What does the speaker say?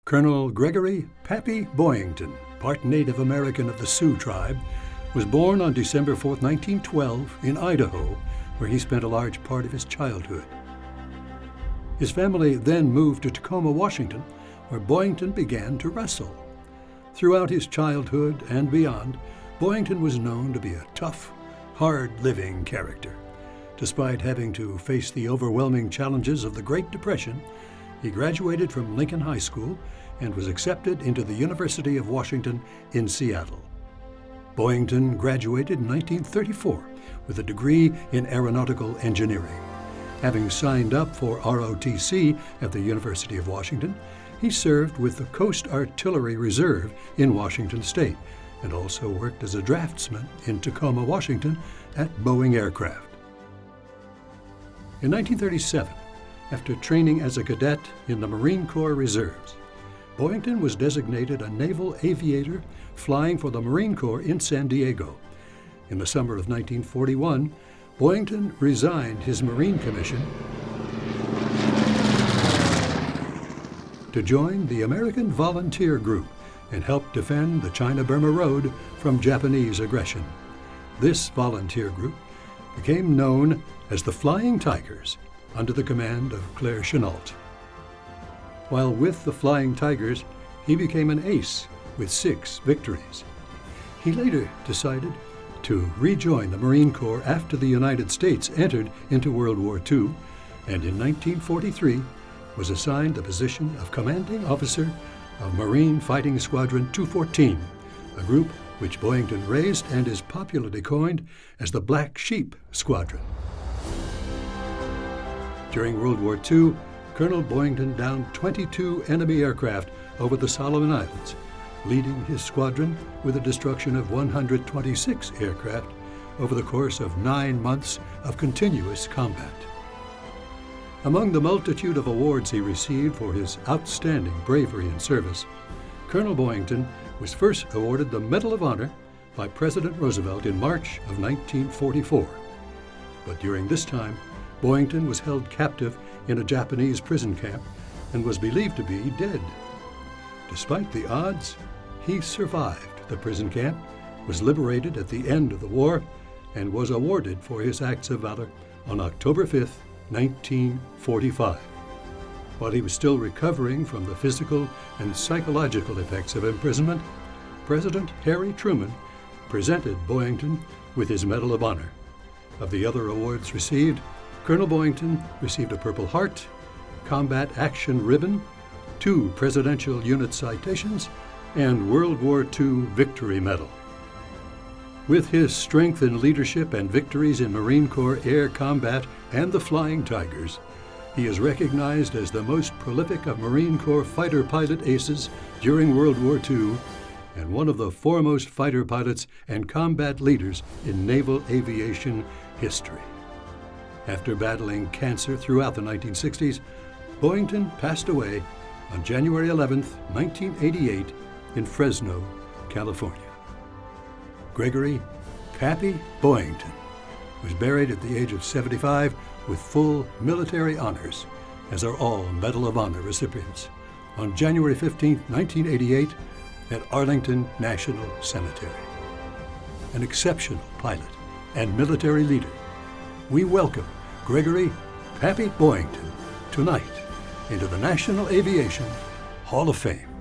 Colonel Gregory Pappy Boyington, part Native American of the Sioux tribe, was born on December 4, 1912, in Idaho, where he spent a large part of his childhood. His family then moved to Tacoma, Washington, where Boyington began to wrestle. Throughout his childhood and beyond, Boyington was known to be a tough, hard-living character. Despite having to face the overwhelming challenges of the Great Depression, he graduated from Lincoln High School and was accepted into the University of Washington in Seattle. Boyington graduated in 1934 with a degree in aeronautical engineering. Having signed up for ROTC at the University of Washington, he served with the Coast Artillery Reserve in Washington State and also worked as a draftsman in Tacoma, Washington at Boeing Aircraft. In 1937, after training as a cadet in the Marine Corps Reserves, Boyington was designated a naval aviator flying for the Marine Corps in San Diego. In the summer of 1941, Boyington resigned his Marine commission to join the American Volunteer Group and help defend the China-Burma Road from Japanese aggression. This volunteer group became known as the Flying Tigers, under the command of Claire Chennault. While with the Flying Tigers, he became an ace with 6 victories. He later decided to rejoin the Marine Corps after the United States entered into World War II, and in 1943 was assigned the position of commanding officer of Marine Fighting Squadron 214, a group which Boyington raised and is popularly coined as the Black Sheep Squadron. During World War II, Colonel Boyington downed 22 enemy aircraft over the Solomon Islands, leading his squadron with the destruction of 126 aircraft over the course of 9 months of continuous combat. Among the multitude of awards he received for his outstanding bravery and service, Colonel Boyington was first awarded the Medal of Honor by President Roosevelt in March of 1944. But during this time, Boyington was held captive in a Japanese prison camp and was believed to be dead. Despite the odds, he survived the prison camp, was liberated at the end of the war, and was awarded for his acts of valor on October 5, 1945. While he was still recovering from the physical and psychological effects of imprisonment, President Harry Truman presented Boyington with his Medal of Honor. Of the other awards received, Colonel Boyington received a Purple Heart, Combat Action Ribbon, 2 Presidential Unit Citations, and World War II Victory Medal. With his strength and leadership and victories in Marine Corps air combat and the Flying Tigers, he is recognized as the most prolific of Marine Corps fighter pilot aces during World War II and one of the foremost fighter pilots and combat leaders in naval aviation history. After battling cancer throughout the 1960s, Boyington passed away on January 11, 1988, in Fresno, California. Gregory Pappy Boyington was buried at the age of 75 with full military honors, as are all Medal of Honor recipients, on January 15, 1988, at Arlington National Cemetery. An exceptional pilot and military leader, we welcome Gregory Pappy Boyington tonight into the National Aviation Hall of Fame.